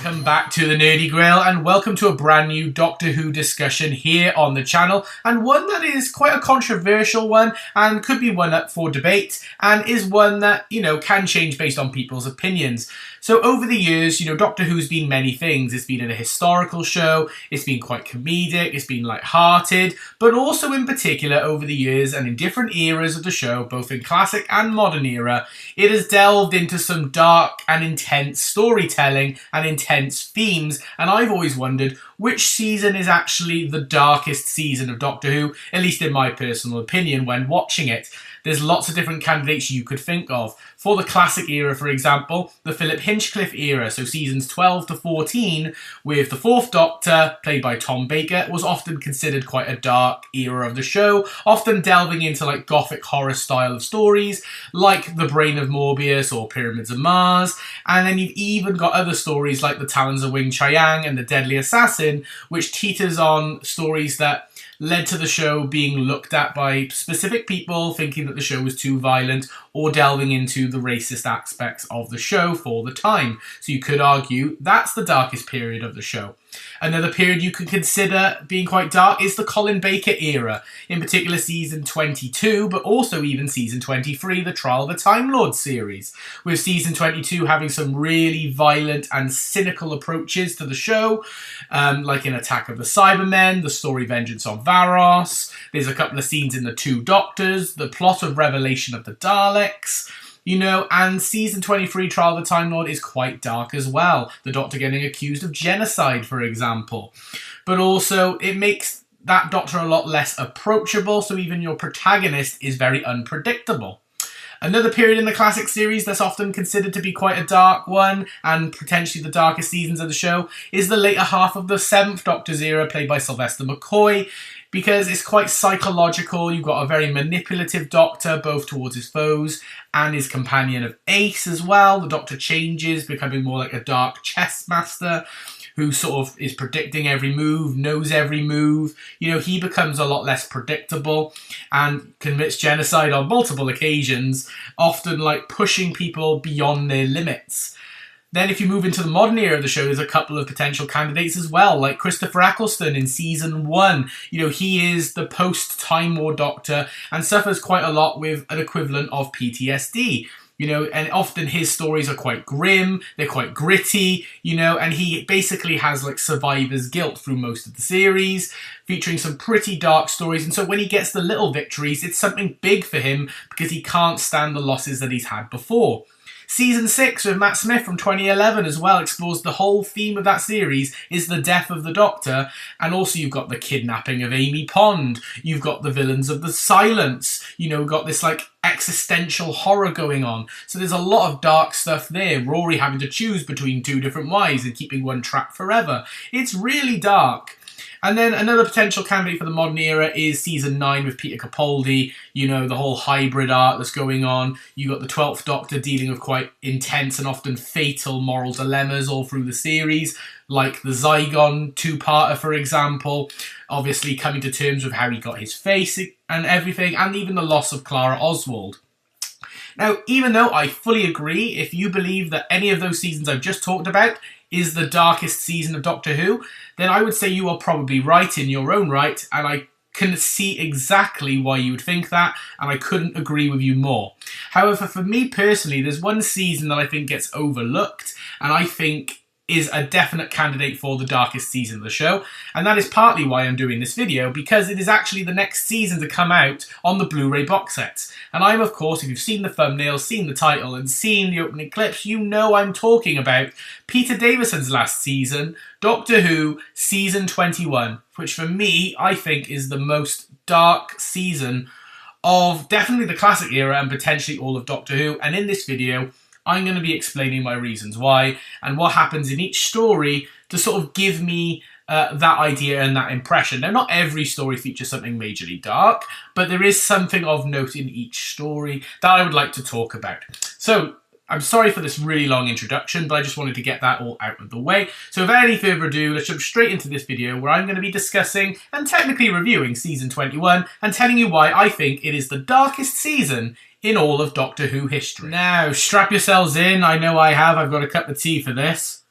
Welcome back to the Nerdy Grill and welcome to a brand new Doctor Who discussion here on the channel, and one that is quite a controversial one and could be one up for debate and is one that, can change based on people's opinions. So over the years, Doctor Who's been many things. It's been a historical show, it's been quite comedic, it's been light-hearted, but also in particular over the years and in different eras of the show, both in classic and modern era, it has delved into some dark and intense storytelling and intense themes, and I've always wondered which season is actually the darkest season of Doctor Who, at least in my personal opinion when watching it. There's lots of different candidates you could think of. For the classic era, for example, the Philip Hinchcliffe era, so seasons 12 to 14, with the Fourth Doctor, played by Tom Baker, was often considered quite a dark era of the show, often delving into gothic horror style of stories, like The Brain of Morbius or Pyramids of Mars, and then you've even got other stories like The Talons of Wing Chiang and The Deadly Assassin, which teeters on stories that led to the show being looked at by specific people thinking that the show was too violent or delving into the racist aspects of the show for the time. So you could argue that's the darkest period of the show. Another period you could consider being quite dark is the Colin Baker era, in particular season 22, but also even season 23, the Trial of the Time Lord series, with season 22 having some really violent and cynical approaches to the show, like in Attack of the Cybermen, the story Vengeance on Varos, there's a couple of scenes in The Two Doctors, the plot of Revelation of the Daleks, and season 23, Trial of the Time Lord, is quite dark as well. The Doctor getting accused of genocide, for example. But also, it makes that Doctor a lot less approachable, so even your protagonist is very unpredictable. Another period in the classic series that's often considered to be quite a dark one, and potentially the darkest seasons of the show, is the later half of the Seventh Doctor's era, played by Sylvester McCoy, because it's quite psychological. You've got a very manipulative Doctor, both towards his foes and his companion of Ace as well. The Doctor changes, becoming more like a dark chess master who sort of is predicting every move, knows every move. He becomes a lot less predictable and commits genocide on multiple occasions, often pushing people beyond their limits. Then if you move into the modern era of the show, there's a couple of potential candidates as well, like Christopher Eccleston in season 1. He is the post-Time War Doctor and suffers quite a lot with an equivalent of PTSD. And often his stories are quite grim, they're quite gritty, and he basically has survivor's guilt through most of the series, featuring some pretty dark stories. And so when he gets the little victories, it's something big for him because he can't stand the losses that he's had before. Season 6 with Matt Smith from 2011 as well explores the whole theme of that series is the death of the Doctor, and also you've got the kidnapping of Amy Pond, you've got the villains of the Silence, got this existential horror going on. So there's a lot of dark stuff there, Rory having to choose between two different wives and keeping one trapped forever. It's really dark. And then another potential candidate for the modern era is season 9 with Peter Capaldi, the whole hybrid art that's going on. You got the 12th Doctor dealing with quite intense and often fatal moral dilemmas all through the series, like the Zygon two-parter, for example, obviously coming to terms with how he got his face and everything, and even the loss of Clara Oswald. Now, even though I fully agree, if you believe that any of those seasons I've just talked about is the darkest season of Doctor Who, then I would say you are probably right in your own right, and I can see exactly why you would think that, and I couldn't agree with you more. However, for me personally, there's one season that I think gets overlooked, and I think is a definite candidate for the darkest season of the show, and that is partly why I'm doing this video, because it is actually the next season to come out on the Blu-ray box set. And I'm, of course, if you've seen the thumbnail, seen the title, and seen the opening clips, you know I'm talking about Peter Davison's last season, Doctor Who Season 21, which for me, I think is the most dark season of definitely the classic era and potentially all of Doctor Who, and in this video, I'm going to be explaining my reasons why and what happens in each story to sort of give me that idea and that impression. Now, not every story features something majorly dark, but there is something of note in each story that I would like to talk about. So, I'm sorry for this really long introduction, but I just wanted to get that all out of the way. So without any further ado, let's jump straight into this video where I'm going to be discussing and technically reviewing Season 21 and telling you why I think it is the darkest season in all of Doctor Who history. Now, strap yourselves in. I know I have. I've got a cup of tea for this.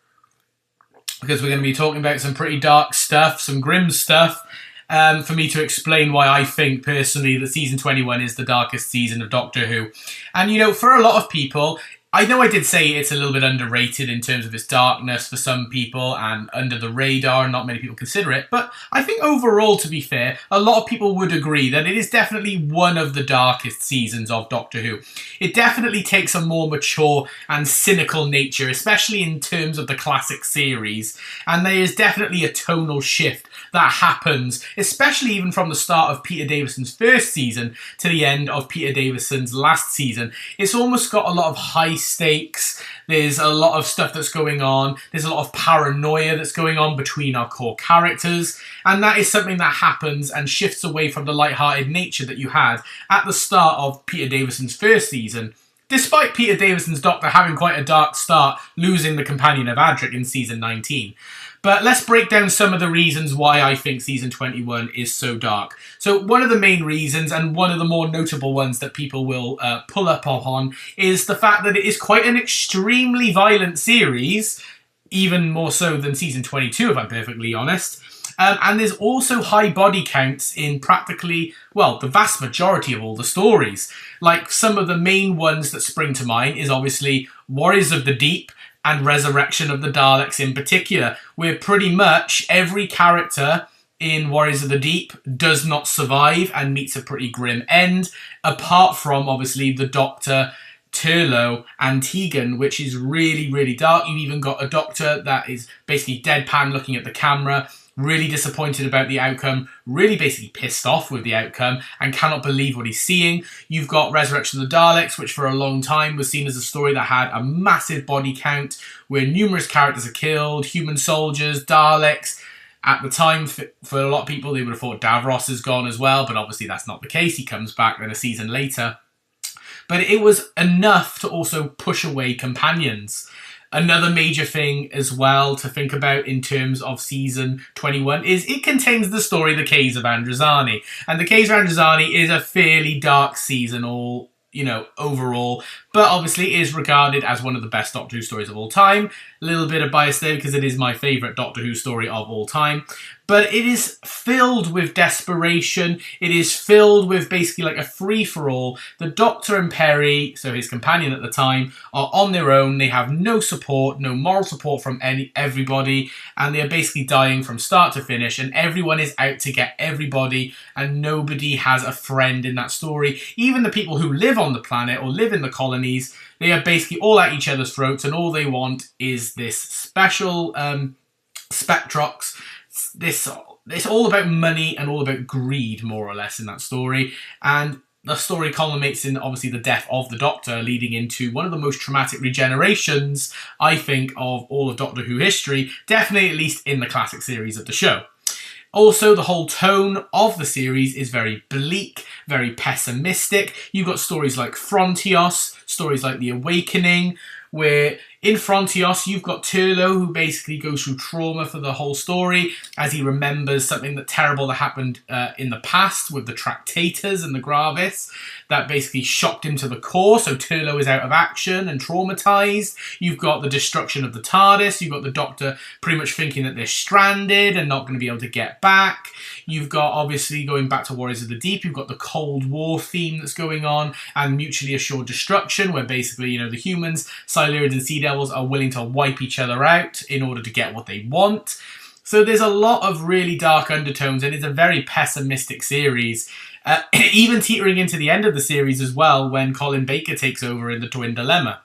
because we're going to be talking about some pretty dark stuff, some grim stuff, for me to explain why I think, personally, that season 21 is the darkest season of Doctor Who. And, you know, for a lot of people, I know I did say it's a little bit underrated in terms of its darkness for some people and under the radar, and not many people consider it, but I think overall, to be fair, a lot of people would agree that it is definitely one of the darkest seasons of Doctor Who. It definitely takes a more mature and cynical nature, especially in terms of the classic series, and there is definitely a tonal shift that happens, especially even from the start of Peter Davison's first season to the end of Peter Davison's last season. It's almost got a lot of high stakes. There's a lot of stuff that's going on. There's a lot of paranoia that's going on between our core characters. And that is something that happens and shifts away from the light-hearted nature that you had at the start of Peter Davison's first season. Despite Peter Davison's Doctor having quite a dark start, losing the companion of Adric in season 19. But let's break down some of the reasons why I think season 21 is so dark. So one of the main reasons, and one of the more notable ones that people will pull up on, is the fact that it is quite an extremely violent series, even more so than season 22, if I'm perfectly honest. And there's also high body counts in practically, well, the vast majority of all the stories. Like, some of the main ones that spring to mind is obviously Warriors of the Deep, and Resurrection of the Daleks in particular, where pretty much every character in Warriors of the Deep does not survive and meets a pretty grim end, apart from, obviously, the Doctor, Turlough, and Tegan, which is really, really dark. You've even got a Doctor that is basically deadpan looking at the camera, really disappointed about the outcome, really basically pissed off with the outcome, and cannot believe what he's seeing. You've got Resurrection of the Daleks, which for a long time was seen as a story that had a massive body count, where numerous characters are killed, human soldiers, Daleks. At the time, for a lot of people, they would have thought Davros is gone as well, but obviously that's not the case. He comes back then a season later. But it was enough to also push away companions. Another major thing as well to think about in terms of season 21 is it contains the story The Caves of Androzani. And The Caves of Androzani is a fairly dark season overall, but obviously is regarded as one of the best Doctor Who stories of all time. A little bit of bias there because it is my favourite Doctor Who story of all time. But it is filled with desperation. It is filled with basically like a free-for-all. The Doctor and Peri, so his companion at the time, are on their own. They have no support, no moral support from everybody, and they're basically dying from start to finish, and everyone is out to get everybody, and nobody has a friend in that story. Even the people who live on the planet or live in the colonies, they are basically all at each other's throats, and all they want is this special Spectrox. It's all about money and all about greed, more or less, in that story. And the story culminates in, obviously, the death of the Doctor, leading into one of the most traumatic regenerations, I think, of all of Doctor Who history, definitely at least in the classic series of the show. Also, the whole tone of the series is very bleak, very pessimistic. You've got stories like Frontios, stories like The Awakening, where in Frontios, you've got Turlough, who basically goes through trauma for the whole story as he remembers something terrible that happened in the past with the Tractators and the Gravis that basically shocked him to the core. So Turlough is out of action and traumatized. You've got the destruction of the TARDIS. You've got the Doctor pretty much thinking that they're stranded and not going to be able to get back. You've got, obviously, going back to Warriors of the Deep, you've got the Cold War theme that's going on and mutually assured destruction, where basically, the humans, Silurians and Sea Devils are willing to wipe each other out in order to get what they want. So there's a lot of really dark undertones, and it's a very pessimistic series. Even teetering into the end of the series as well, when Colin Baker takes over in the Twin Dilemma.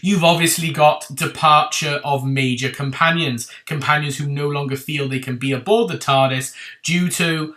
You've obviously got departure of major companions who no longer feel they can be aboard the TARDIS due to,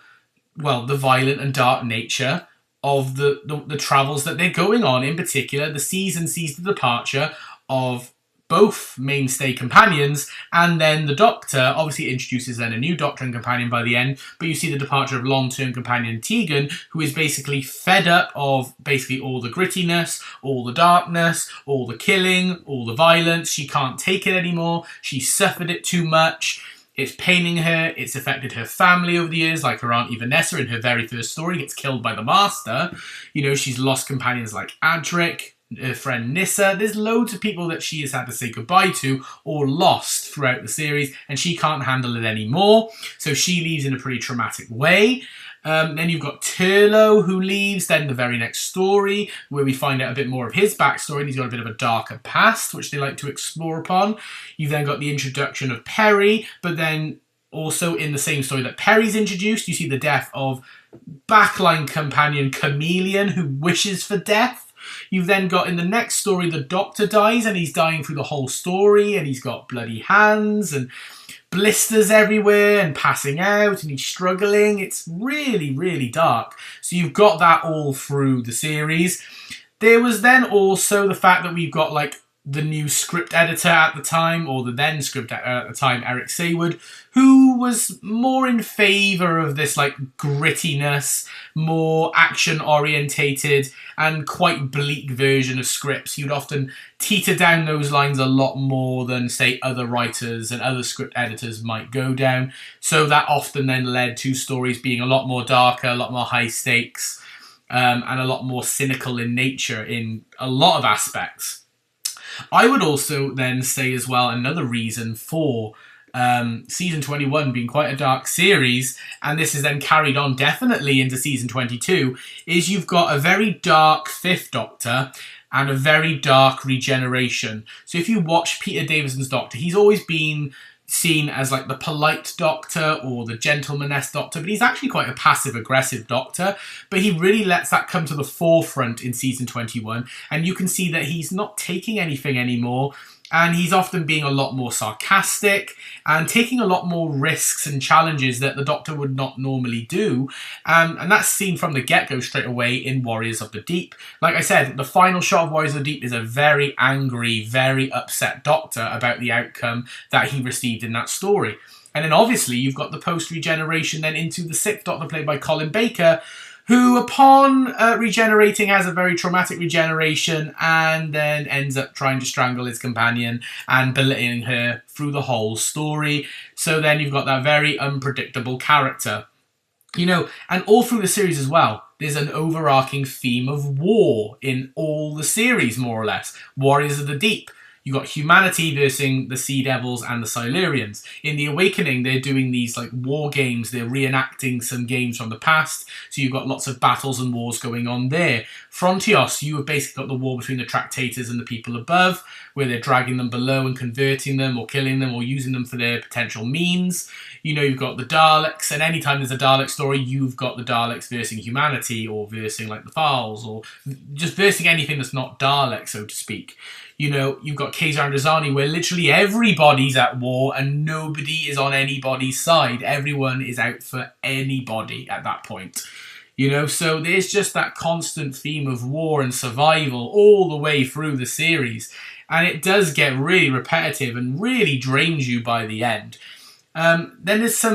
well, the violent and dark nature of the travels that they're going on. In particular, the season sees the departure of both mainstay companions, and then the Doctor obviously introduces then a new Doctor and companion by the end, but you see the departure of long-term companion Tegan, who is basically fed up of basically all the grittiness, all the darkness, all the killing, all the violence. She can't take it anymore. She's suffered it too much. It's paining her. It's affected her family over the years, like her Auntie Vanessa in her very first story gets killed by the Master. She's lost companions like Adric, her friend Nissa. There's loads of people that she has had to say goodbye to or lost throughout the series, and she can't handle it anymore. So she leaves in a pretty traumatic way. Then you've got Turlo, who leaves. Then the very next story, where we find out a bit more of his backstory, and he's got a bit of a darker past, which they like to explore upon. You've then got the introduction of Perry, but then also in the same story that Perry's introduced, you see the death of backline companion Chameleon, who wishes for death. You've then got in the next story, the Doctor dies, and he's dying through the whole story, and he's got bloody hands and blisters everywhere and passing out, and he's struggling. It's really, really dark. So you've got that all through the series. There was then also the fact that we've got like the new script editor at the time, or the then script editor at the time, Eric Saywood, who was more in favour of this like grittiness, more action-orientated and quite bleak version of scripts. You'd often teeter down those lines a lot more than, say, other writers and other script editors might go down. So that often then led to stories being a lot more darker, a lot more high stakes, and a lot more cynical in nature in a lot of aspects. I would also then say as well, another reason for season 21 being quite a dark series, and this is then carried on definitely into season 22, is you've got a very dark Fifth Doctor and a very dark regeneration. So if you watch Peter Davison's Doctor, he's always been seen as like the polite Doctor or the gentleman-esque Doctor, but he's actually quite a passive-aggressive Doctor. But he really lets that come to the forefront in season 21, and you can see that he's not taking anything anymore, and he's often being a lot more sarcastic and taking a lot more risks and challenges that the Doctor would not normally do. And that's seen from the get-go straight away in Warriors of the Deep. Like I said, the final shot of Warriors of the Deep is a very angry, very upset Doctor about the outcome that he received in that story. And then obviously you've got the post-regeneration then into the Sixth Doctor played by Colin Baker, who upon regenerating has a very traumatic regeneration and then ends up trying to strangle his companion and belittling her through the whole story. So then you've got that very unpredictable character. You know, and all through the series as well, there's an overarching theme of war in all the series, more or less. Warriors of the Deep. You've got humanity versus the Sea Devils and the Silurians. In The Awakening, they're doing these like war games. They're reenacting some games from the past. So you've got lots of battles and wars going on there. Frontios, you have basically got the war between the Tractators and the people above, where they're dragging them below and converting them or killing them or using them for their potential means. You know, you've got the Daleks, and anytime there's a Dalek story, you've got the Daleks versing humanity or versing like the Thals or just versing anything that's not Dalek, so to speak. You know, you've got Kazar and Razani, where literally everybody's at war and nobody is on anybody's side. Everyone is out for anybody at that point. You know, so there's just that constant theme of war and survival all the way through the series. And it does get really repetitive and really drains you by the end. Then there's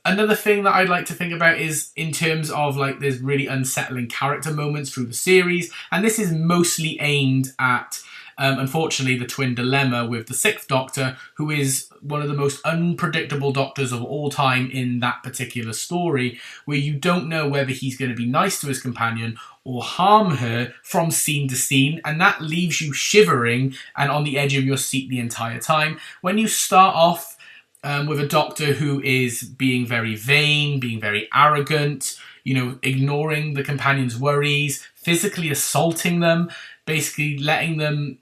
another thing that I'd like to think about is in terms of like there's really unsettling character moments through the series. And this is mostly aimed at unfortunately, the twin dilemma with the Sixth Doctor, who is one of the most unpredictable Doctors of all time in that particular story, where you don't know whether he's going to be nice to his companion or harm her from scene to scene, and that leaves you shivering and on the edge of your seat the entire time. When you start off with a Doctor who is being very vain, being very arrogant, you know, ignoring the companion's worries, physically assaulting them, basically letting them,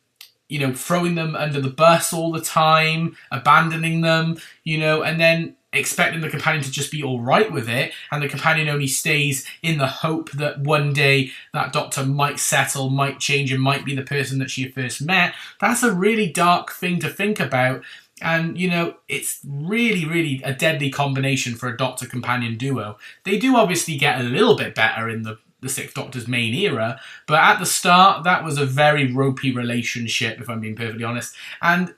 you know, throwing them under the bus all the time, abandoning them, you know, and then expecting the companion to just be all right with it, and the companion only stays in the hope that one day that Doctor might settle, might change, and might be the person that she first met. That's a really dark thing to think about. And, you know, it's really, really a deadly combination for a Doctor-companion duo. They do obviously get a little bit better in the Sixth Doctor's main era, but at the start, that was a very ropey relationship, if I'm being perfectly honest. And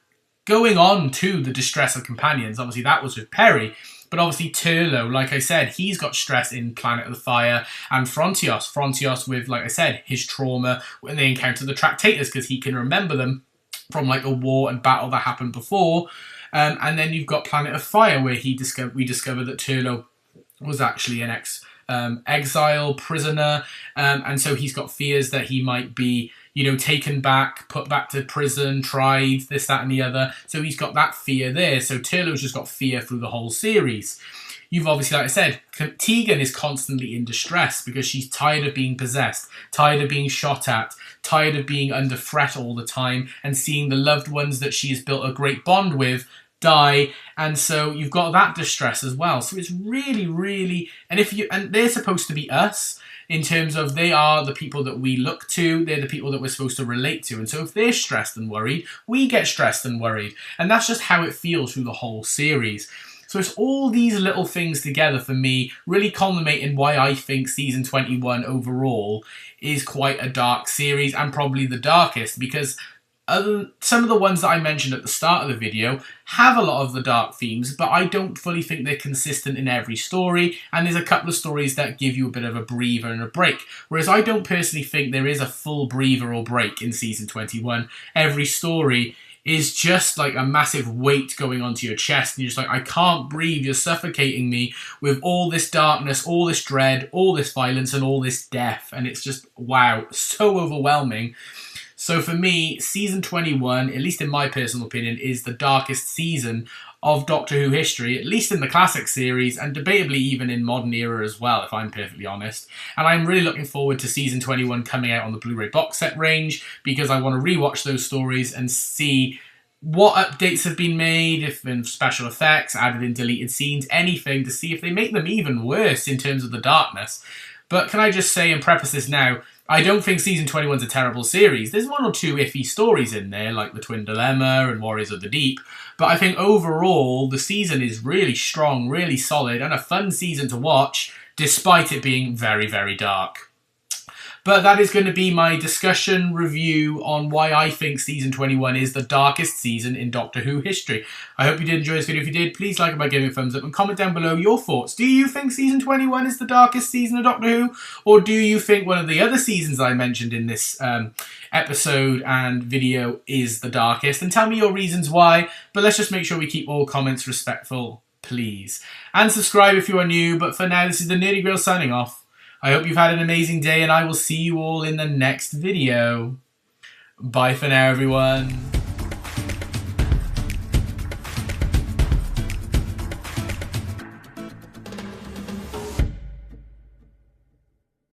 going on to the distress of companions, obviously that was with Perry, but obviously Turlo, like I said, he's got stress in Planet of the Fire, and Frontios with, like I said, his trauma when they encounter the Tractators, because he can remember them from like a war and battle that happened before. And then you've got Planet of Fire, where we discover that Turlo was actually exile, prisoner, and so he's got fears that he might be, you know, taken back, put back to prison, tried, this, that, and the other. So he's got that fear there. So Turlou's just got fear through the whole series. You've obviously, like I said, Tegan is constantly in distress because she's tired of being possessed, tired of being shot at, tired of being under threat all the time, and seeing the loved ones that she has built a great bond with die. And so you've got that distress as well. So it's really, really, and they're supposed to be us, in terms of they are the people that we look to, they're the people that we're supposed to relate to. And so if they're stressed and worried, we get stressed and worried. And that's just how it feels through the whole series. So it's all these little things together for me, really culminating why I think season 21 overall is quite a dark series, and probably the darkest, because some of the ones that I mentioned at the start of the video have a lot of the dark themes, but I don't fully think they're consistent in every story, and there's a couple of stories that give you a bit of a breather and a break, whereas I don't personally think there is a full breather or break in season 21. Every story is just like a massive weight going onto your chest, and you're just like, I can't breathe, you're suffocating me with all this darkness, all this dread, all this violence, and all this death, and it's just, wow, so overwhelming. So for me, season 21, at least in my personal opinion, is the darkest season of Doctor Who history, at least in the classic series, and debatably even in modern era as well, if I'm perfectly honest. And I'm really looking forward to season 21 coming out on the Blu-ray box set range, because I want to rewatch those stories and see what updates have been made, if in special effects, added in deleted scenes, anything, to see if they make them even worse in terms of the darkness. But can I just say and preface this now, I don't think season 21 is a terrible series. There's one or two iffy stories in there, like The Twin Dilemma and Warriors of the Deep. But I think overall, the season is really strong, really solid, and a fun season to watch, despite it being very, very dark. But that is going to be my discussion review on why I think season 21 is the darkest season in Doctor Who history. I hope you did enjoy this video. If you did, please like it by giving it a thumbs up and comment down below your thoughts. Do you think season 21 is the darkest season of Doctor Who? Or do you think one of the other seasons I mentioned in this episode and video is the darkest? And tell me your reasons why. But let's just make sure we keep all comments respectful, please. And subscribe if you are new. But for now, this is the Nerdy Grill signing off. I hope you've had an amazing day, and I will see you all in the next video. Bye for now, everyone.